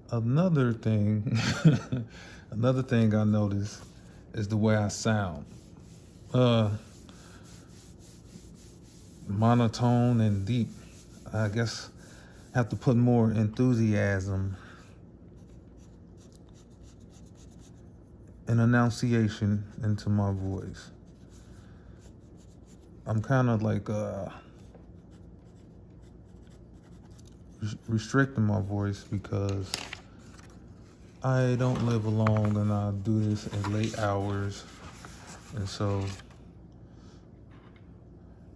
Another thing, another thing I noticed is the way I sound. Uh, Monotone and deep. I guess I have to put more enthusiasm and enunciation into my voice. I'm kind of like restricting my voice because I don't live alone and I do this in late hours, and so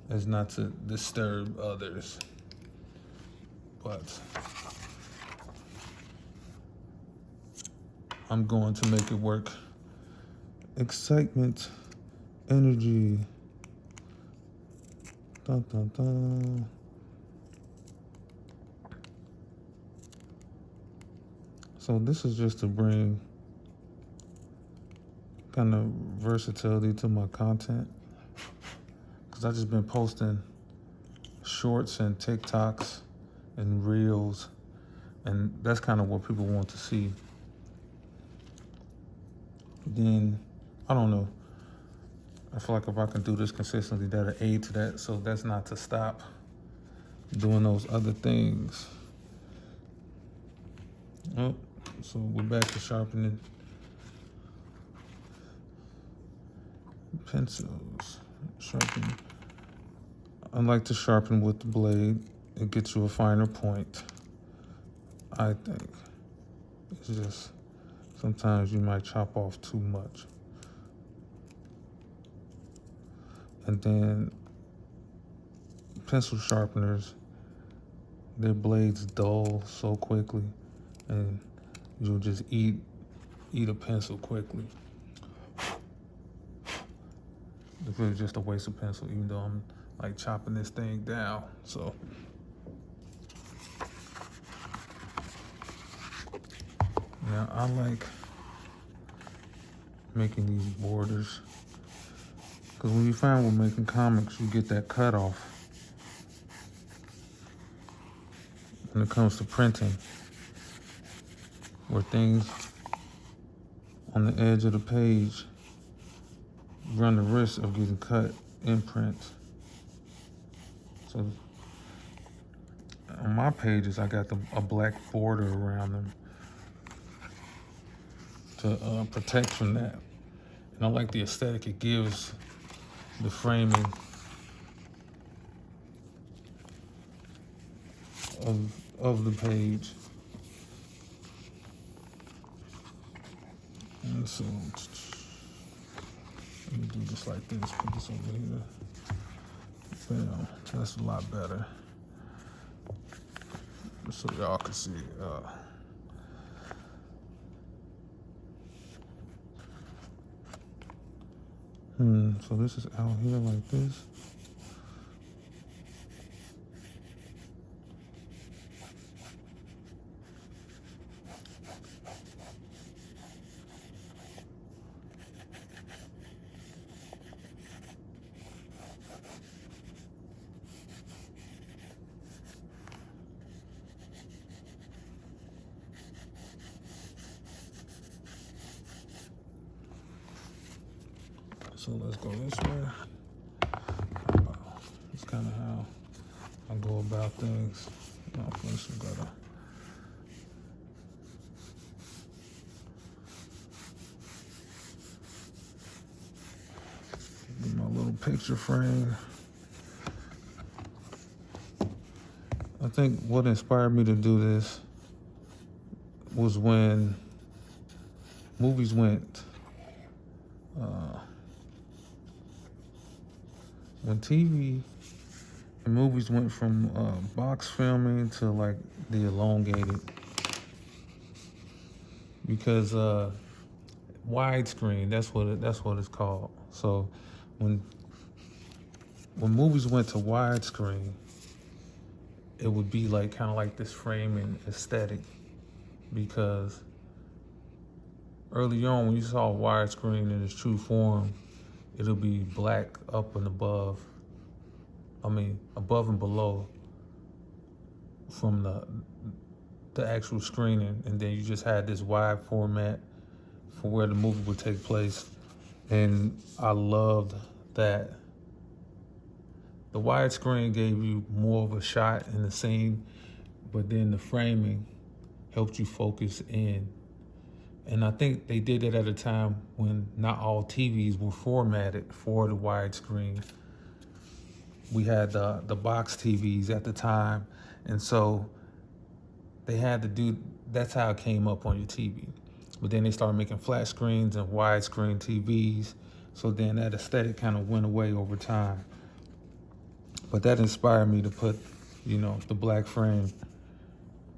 as not to disturb others. But I'm going to make it work. Excitement, energy. Dun, dun, dun. So this is just to bring kind of versatility to my content, because I've just been posting shorts and TikToks and reels, and that's kind of what people want to see. Then, I don't know, I feel like if I can do this consistently, that'll aid to that. So that's not to stop doing those other things. Oh, so we're back to sharpening pencils. Sharpen. I like to sharpen with the blade. It gets you a finer point, I think. It's just sometimes you might chop off too much. And then pencil sharpeners, their blades dull so quickly, and you'll just eat a pencil quickly. It's really just a waste of pencil, even though I'm like chopping this thing down. So now I like making these borders, because when you find with making comics, you get that cutoff when it comes to printing, where things on the edge of the page run the risk of getting cut in print. So on my pages, I got a black border around them to protect from that. And I like the aesthetic it gives the framing of the page. And so let me do this like this, put this over here. Bam, that's a lot better. So y'all can see. So this is out here like this. So let's go this way. That's kind of how I go about things. Now first we gotta get my little picture frame. I think what inspired me to do this was when movies went, when TV and movies went from box filming to like the elongated, because widescreen, that's what it's called. So when movies went to widescreen, it would be like kind of like this framing aesthetic, because early on when you saw widescreen in its true form, it'll be black up and above. I mean, above and below from the actual screening, and then you just had this wide format for where the movie would take place. And I loved that the widescreen gave you more of a shot in the scene, but then the framing helped you focus in. And I think they did it at a time when not all TVs were formatted for the widescreen. We had the box TVs at the time, and so they had to do, that's how it came up on your TV. But then they started making flat screens and widescreen TVs, so then that aesthetic kind of went away over time. But that inspired me to put, the black frame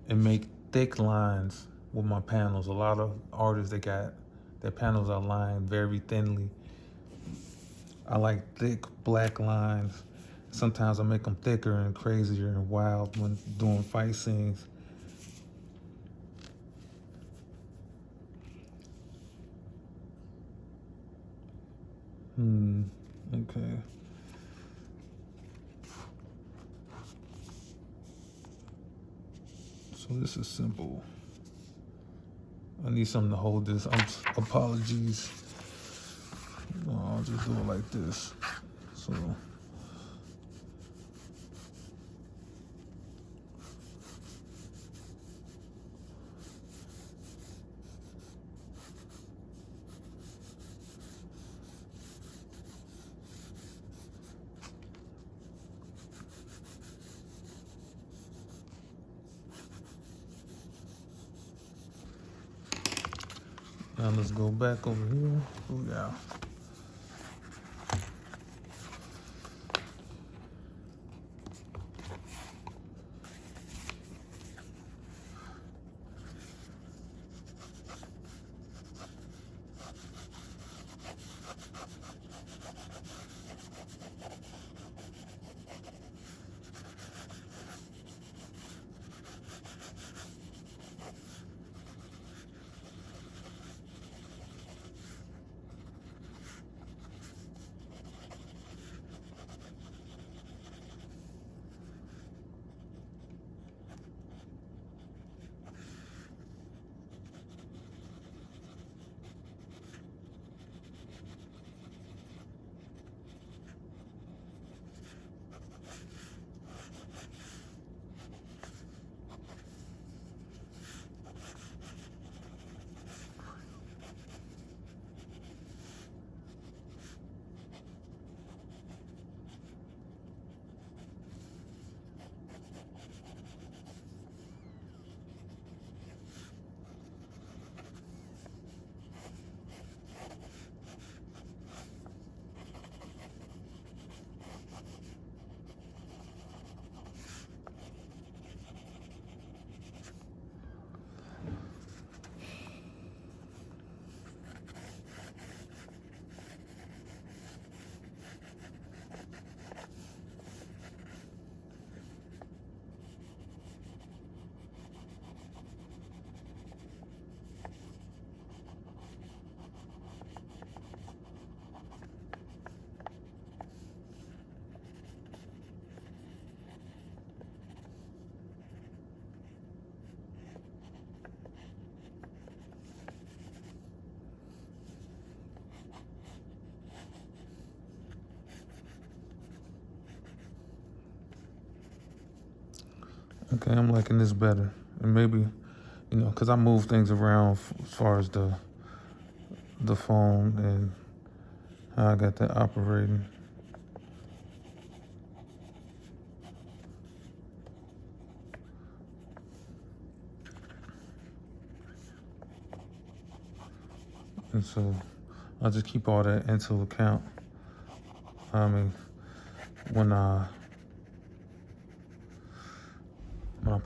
and make thick lines with my panels. A lot of artists, they got their panels are lined very thinly. I like thick black lines. Sometimes I make them thicker and crazier and wild when doing fight scenes. Okay. So this is simple. I need something to hold this. Apologies. No, I'll just do it like this. So. Now let's go back over here. Oh yeah. Okay, I'm liking this better. And maybe, because I move things around as far as the phone and how I got that operating. And so I'll just keep all that into account. I mean, when I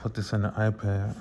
put this in the iPad,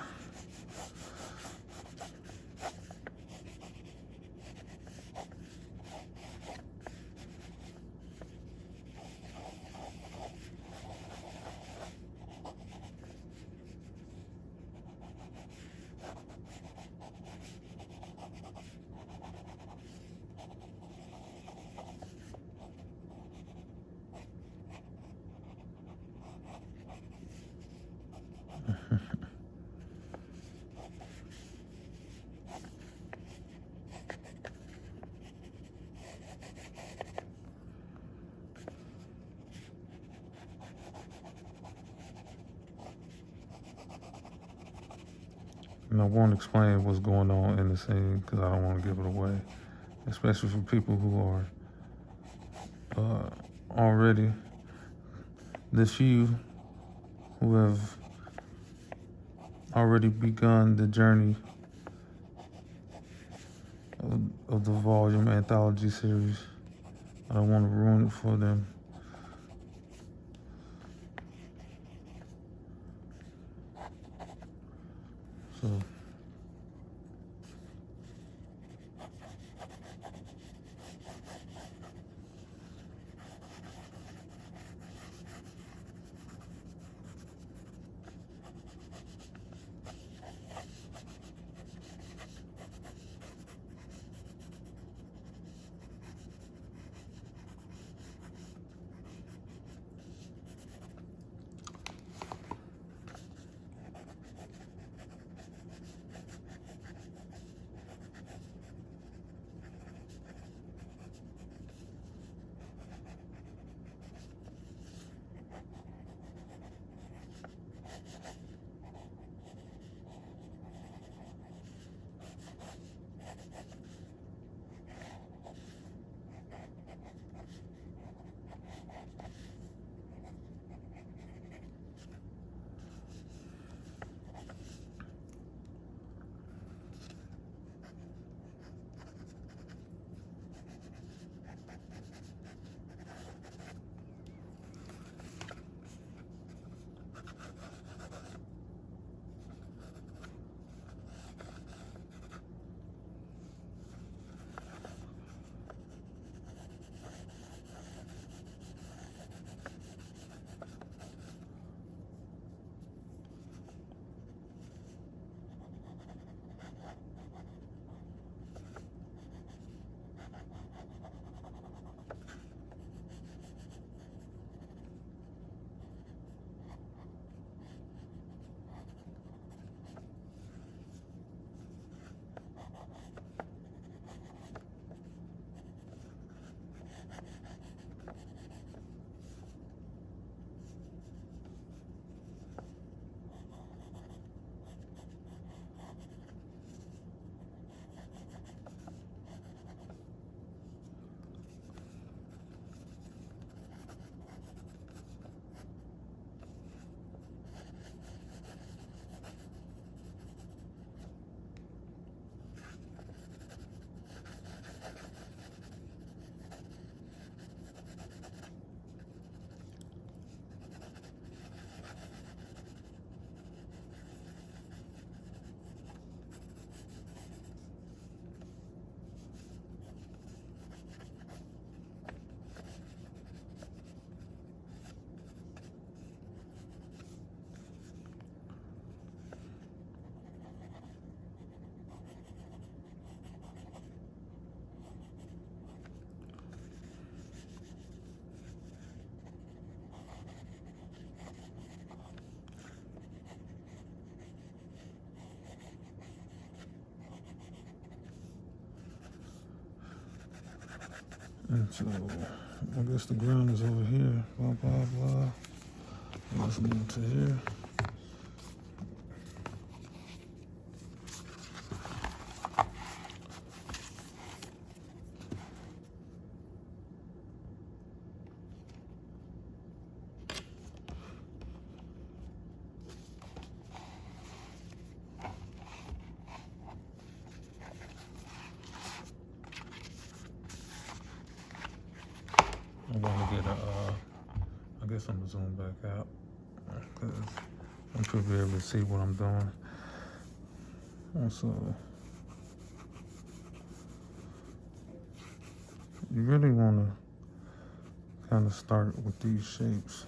And I won't explain what's going on in the scene because I don't want to give it away, especially for people who are already the few who have already begun the journey of the volume anthology series. I don't want to ruin it for them. So and so I guess the ground is over here. Blah blah blah. Let's move to here. I'm gonna get I guess I'm gonna zoom back out because I'm sure be able to see what I'm doing. And so you really want to kind of start with these shapes.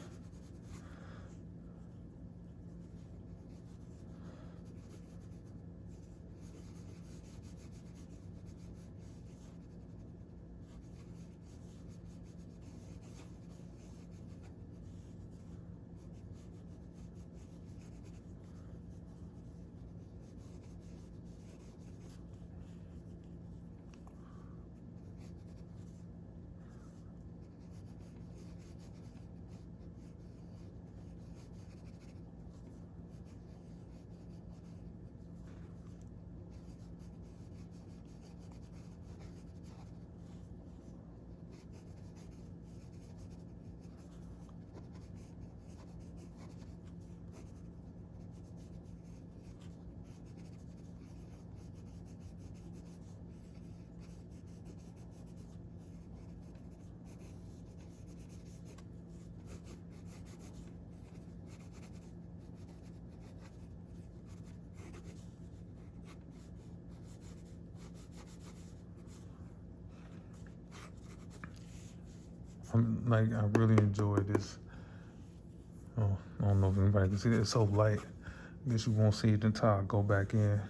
I really enjoy this. Oh, I don't know if anybody can see that. It's so light. I guess you won't see it until I go back in.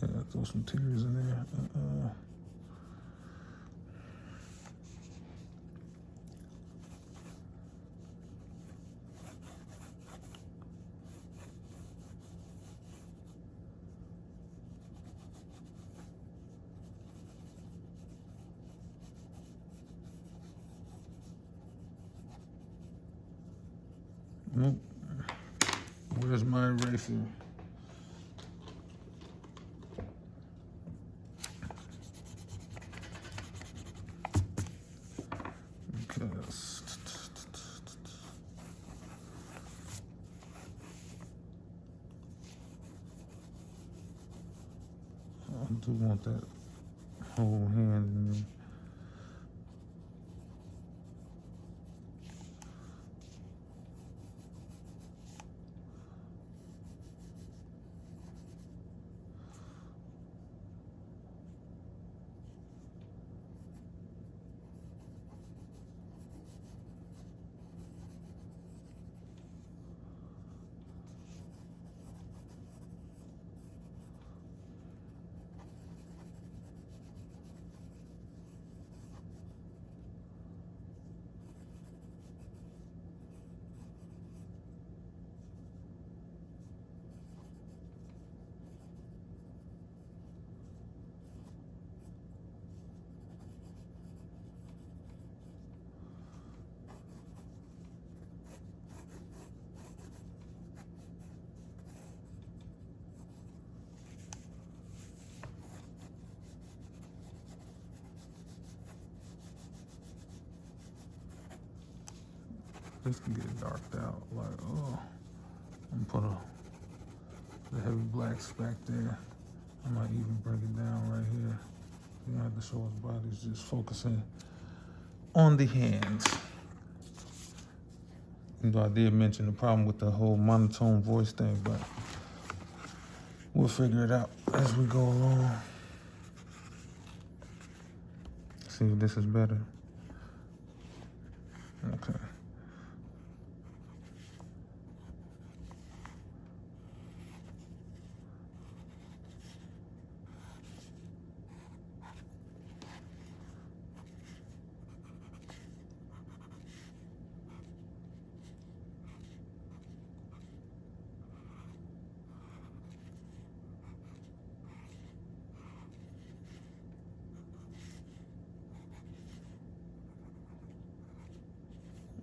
Yeah, throw some tears in there. Nope. Where's my eraser? Because I do want that whole hand in there. This can get darked out. Like, oh, I'm gonna put the heavy blacks back there. I might even bring it down right here. You don't have to show his bodies, just focusing on the hands. You know, I did mention the problem with the whole monotone voice thing, but we'll figure it out as we go along. See if this is better. Okay.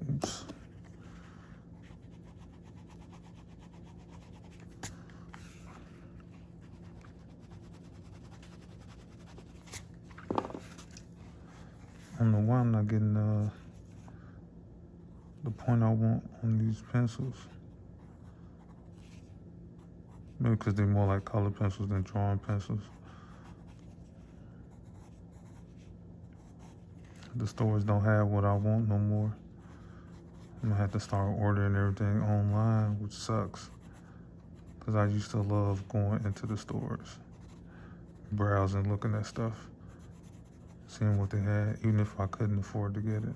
Oops. I don't know why I'm not getting the point I want on these pencils. Maybe because they're more like color pencils than drawing pencils. The stores don't have what I want no more. I'm gonna have to start ordering everything online, which sucks. Because I used to love going into the stores, browsing, looking at stuff, seeing what they had, even if I couldn't afford to get it.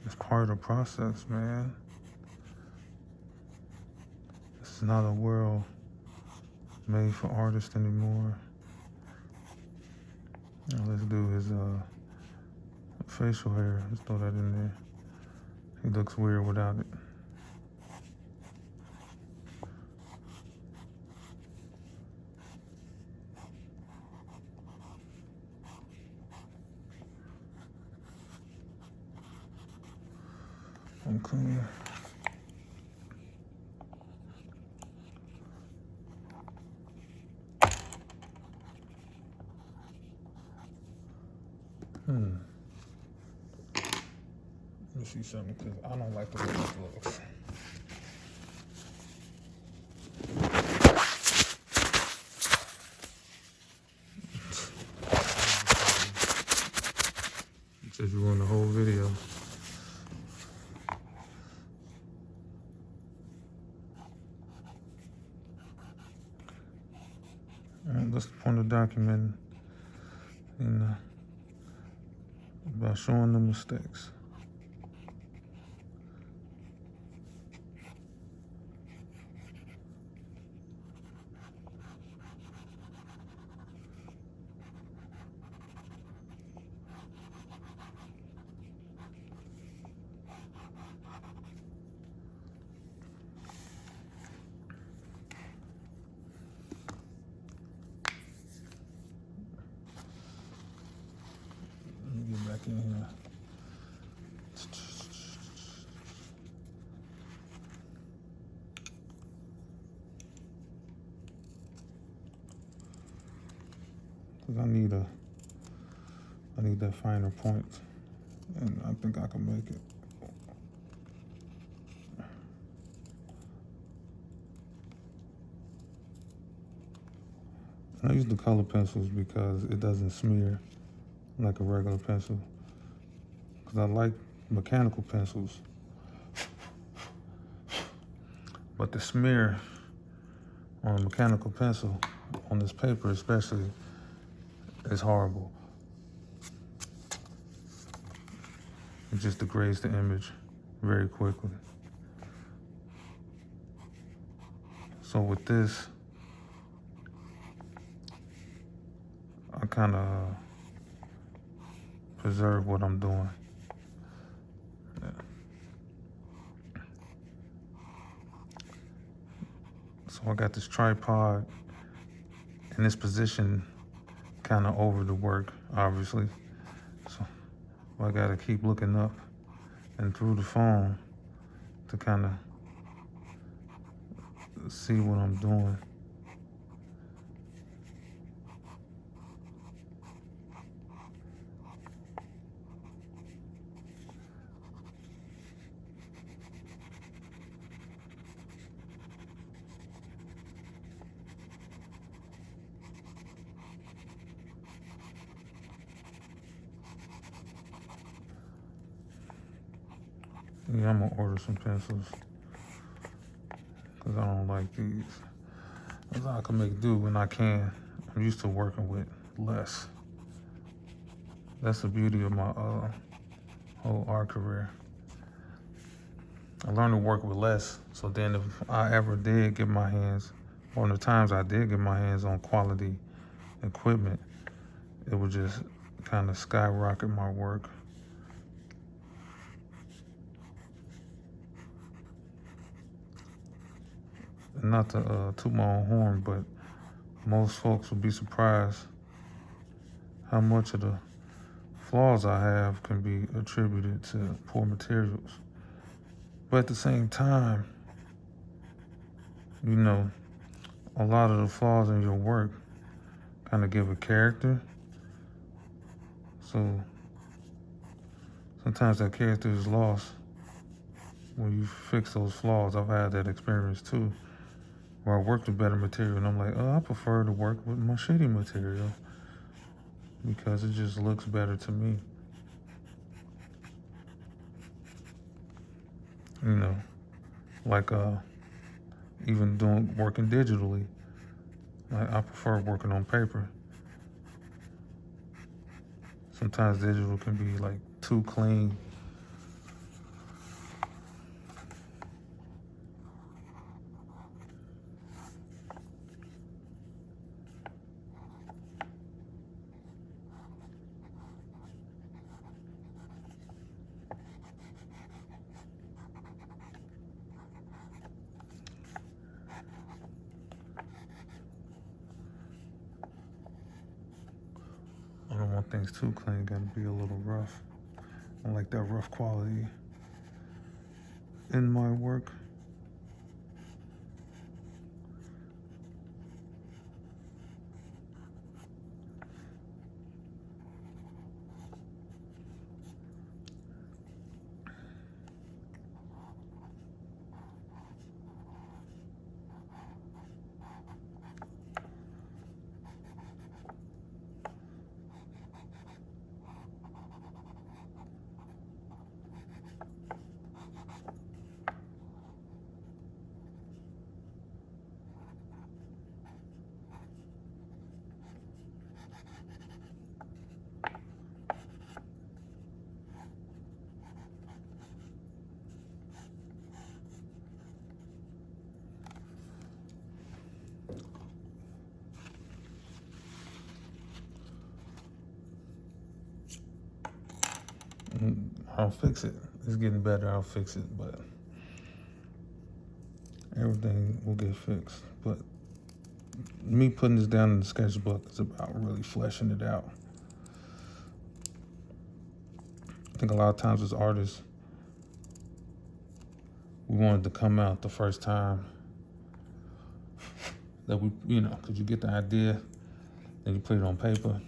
It's part of the process, man. It's not a world made for artists anymore. Now let's do his facial hair. Let's throw that in there. He looks weird without it. I'm clean. Let me see something, because I don't like the way this looks. It says you ruined the whole video. And that's the point of documenting, by showing the mistakes. Let me get back in here. Cause I need that finer point, and I think I can make it. I use the color pencils because it doesn't smear like a regular pencil. Because I like mechanical pencils, but the smear on a mechanical pencil, on this paper especially, is horrible. It just degrades the image very quickly. So with this, I kind of preserve what I'm doing. Yeah. So I got this tripod in this position, kind of over the work, obviously. So I gotta keep looking up and through the phone to kind of see what I'm doing. Yeah, I'm gonna order some pencils because I don't like these. That's all I can make do when I can. I'm used to working with less. That's the beauty of my whole art career. I learned to work with less, so then if I ever did get my hands, or the times I did get my hands on quality equipment, it would just kind of skyrocket my work. And not to toot my own horn, but most folks would be surprised how much of the flaws I have can be attributed to poor materials. But at the same time, you know, a lot of the flaws in your work kind of give a character. So sometimes that character is lost when you fix those flaws. I've had that experience too, where I worked with better material and I'm like, oh, I prefer to work with my shitty material because it just looks better to me. You know, like even working digitally, I prefer working on paper. Sometimes digital can be like too clean. want things too clean, gotta be a little rough. I like that rough quality in my work. I'll fix it. It's getting better. I'll fix it, but everything will get fixed. But me putting this down in the sketchbook is about really fleshing it out. I think a lot of times as artists, we wanted to come out the first time that we, because you get the idea, then you put it on paper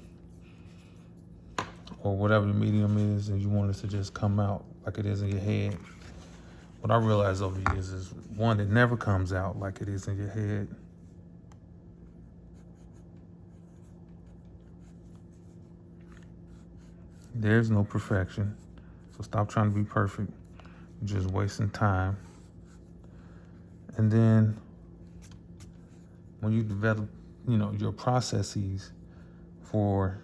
or whatever the medium is, and you want it to just come out like it is in your head. What I realized over the years is, one, it never comes out like it is in your head. There's no perfection, so stop trying to be perfect. You're just wasting time. And then when you develop, your processes for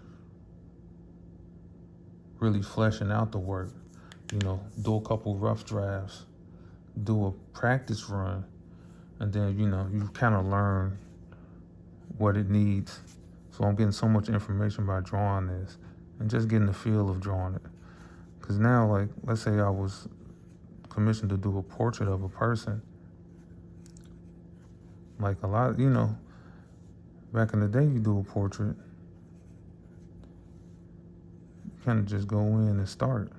really fleshing out the work, do a couple rough drafts, do a practice run, and then, you kind of learn what it needs. So I'm getting so much information by drawing this and just getting the feel of drawing it. Because now, like, let's say I was commissioned to do a portrait of a person. Like a lot, back in the day, you do a portrait, you kind of just go in and start.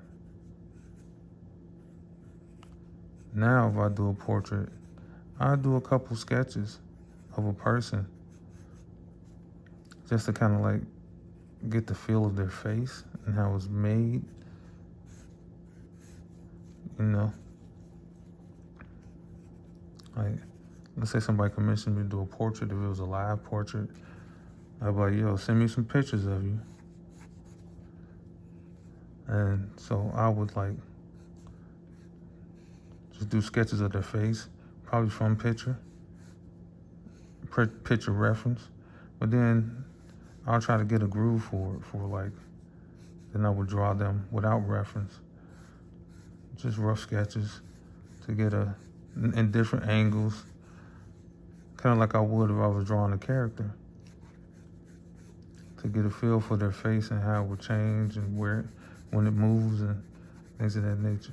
Now, if I do a portrait, I do a couple sketches of a person just to kind of like get the feel of their face and how it's made, Like, let's say somebody commissioned me to do a portrait. If it was a live portrait, I'd be like, yo, send me some pictures of you. And so I would like just do sketches of their face, probably from picture reference. But then I'll try to get a groove for like, then I would draw them without reference. Just rough sketches to get in different angles, kind of like I would if I was drawing a character, to get a feel for their face and how it would change and when it moves and things of that nature.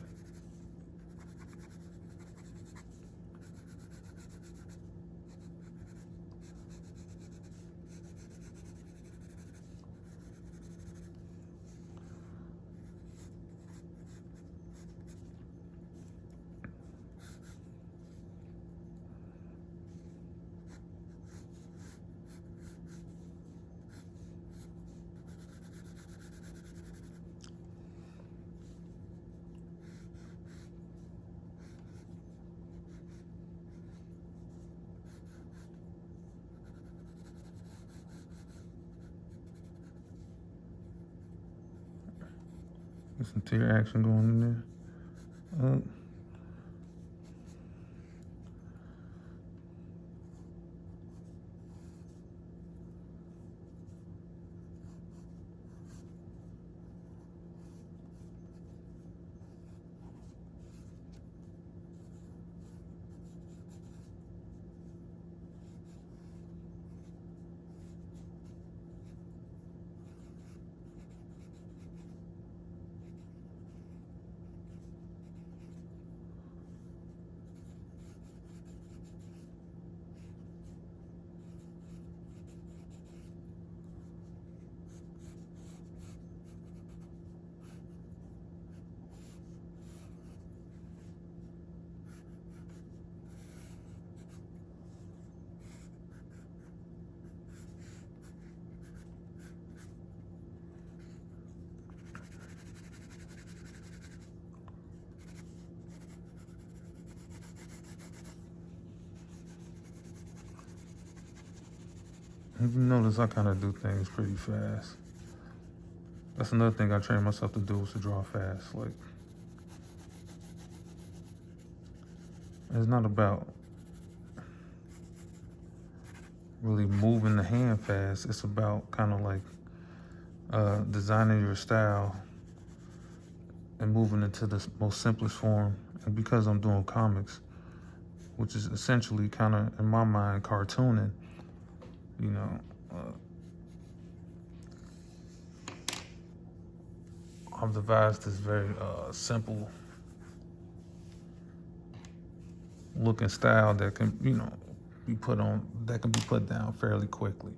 Get some tear action going in there. You notice I kind of do things pretty fast. That's another thing I trained myself to do, is to draw fast. Like, it's not about really moving the hand fast. It's about kind of like designing your style and moving it to the most simplest form. And because I'm doing comics, which is essentially kind of, in my mind, cartooning, you know, I've devised this very simple looking style that can, you know, that can be put down fairly quickly.